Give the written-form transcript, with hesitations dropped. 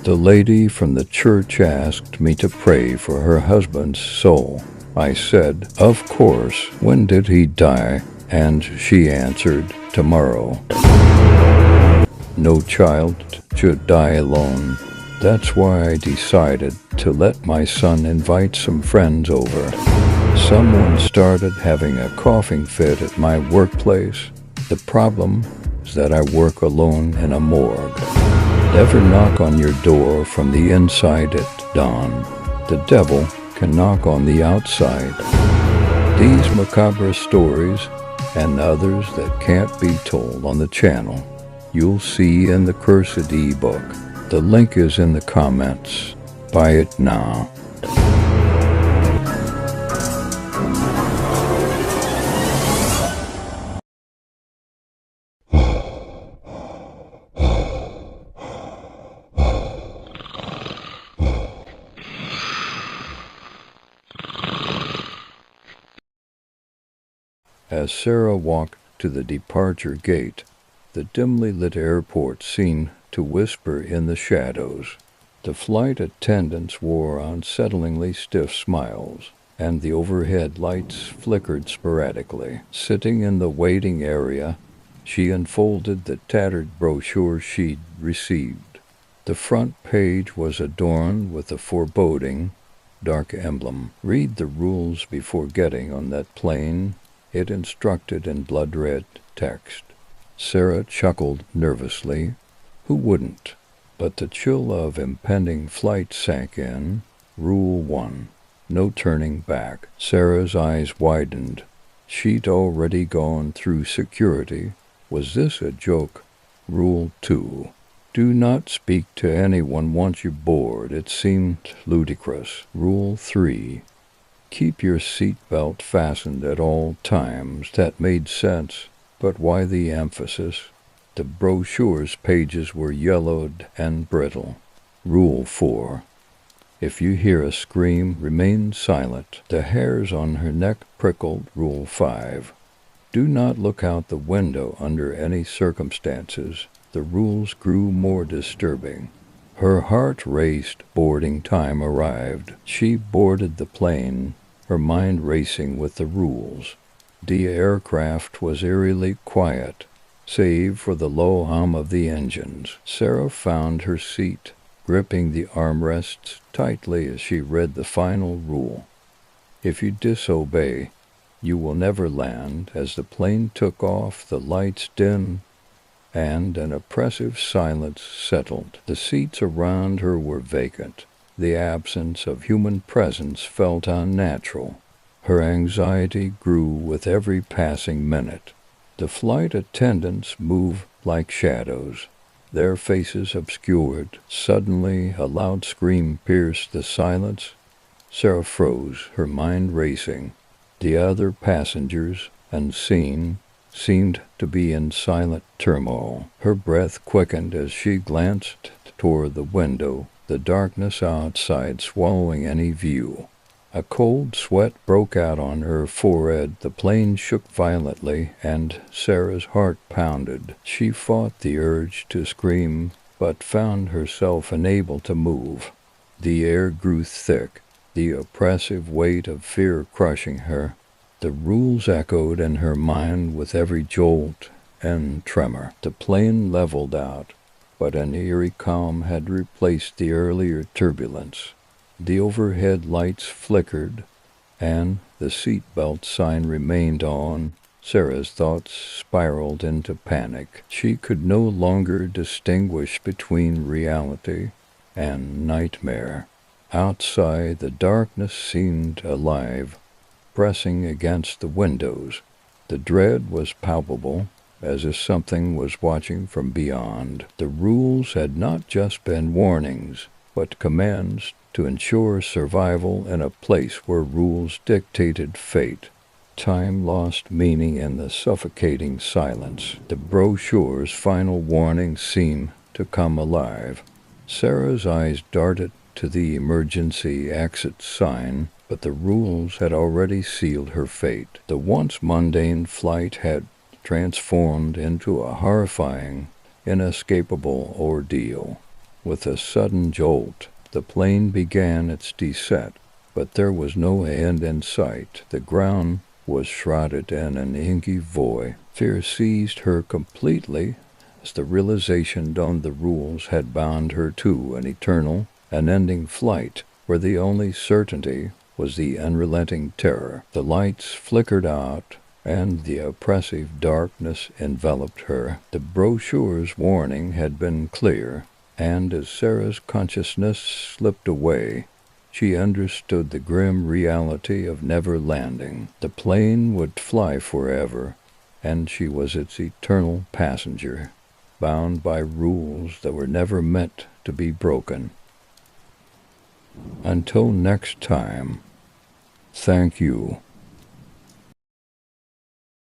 The lady from the church asked me to pray for her husband's soul. I said, "Of course, when did he die?" And she answered, "Tomorrow." No child should die alone. That's why I decided to let my son invite some friends over. Someone started having a coughing fit at my workplace. The problem is that I work alone in a morgue. Never knock on your door from the inside at dawn. The devil can knock on the outside. These macabre stories and others that can't be told on the channel, you'll see in the cursed ebook. The link is in the comments. Buy it now. As Sarah walked to the departure gate, the dimly lit airport seemed to whisper in the shadows. The flight attendants wore unsettlingly stiff smiles, and the overhead lights flickered sporadically. Sitting in the waiting area, she unfolded the tattered brochure she'd received. The front page was adorned with a foreboding, dark emblem. "Read the rules before getting on that plane," it instructed in blood-red text. Sarah chuckled nervously. Who wouldn't? But the chill of impending flight sank in. Rule 1. No turning back. Sarah's eyes widened. She'd already gone through security. Was this a joke? Rule 2. Do not speak to anyone once you're bored. It seemed ludicrous. Rule 3. Keep your seatbelt fastened at all times. That made sense, but why the emphasis? The brochure's pages were yellowed and brittle. Rule 4. If you hear a scream, remain silent. The hairs on her neck prickled. Rule 5. Do not look out the window under any circumstances. The rules grew more disturbing. Her heart raced. Boarding time arrived. She boarded the plane, her mind racing with the rules. The aircraft was eerily quiet, save for the low hum of the engines. Sarah found her seat, gripping the armrests tightly as she read the final rule. If you disobey, you will never land. As the plane took off, the lights dimmed, and an oppressive silence settled. The seats around her were vacant. The absence of human presence felt unnatural. Her anxiety grew with every passing minute. The flight attendants moved like shadows, their faces obscured. Suddenly, a loud scream pierced the silence. Sarah froze, her mind racing. The other passengers, unseen, seemed to be in silent turmoil. Her breath quickened as she glanced toward the window, the darkness outside swallowing any view. A cold sweat broke out on her forehead. The plane shook violently, and Sarah's heart pounded. She fought the urge to scream, but found herself unable to move. The air grew thick, the oppressive weight of fear crushing her. The rules echoed in her mind with every jolt and tremor. The plane leveled out, but an eerie calm had replaced the earlier turbulence. The overhead lights flickered, and the seatbelt sign remained on. Sarah's thoughts spiraled into panic. She could no longer distinguish between reality and nightmare. Outside, the darkness seemed alive, pressing against the windows. The dread was palpable, as if something was watching from beyond. The rules had not just been warnings, but commands to ensure survival in a place where rules dictated fate. Time lost meaning in the suffocating silence. The brochure's final warning seemed to come alive. Sarah's eyes darted to the emergency exit sign, but the rules had already sealed her fate. The once mundane flight had transformed into a horrifying, inescapable ordeal. With a sudden jolt, the plane began its descent, but there was no end in sight. The ground was shrouded in an inky void. Fear seized her completely as the realization that the rules had bound her to an eternal, unending flight where the only certainty was the unrelenting terror. The lights flickered out, and the oppressive darkness enveloped her. The brochure's warning had been clear, and as Sarah's consciousness slipped away, she understood the grim reality of never landing. The plane would fly forever, and she was its eternal passenger, bound by rules that were never meant to be broken. Until next time, thank you.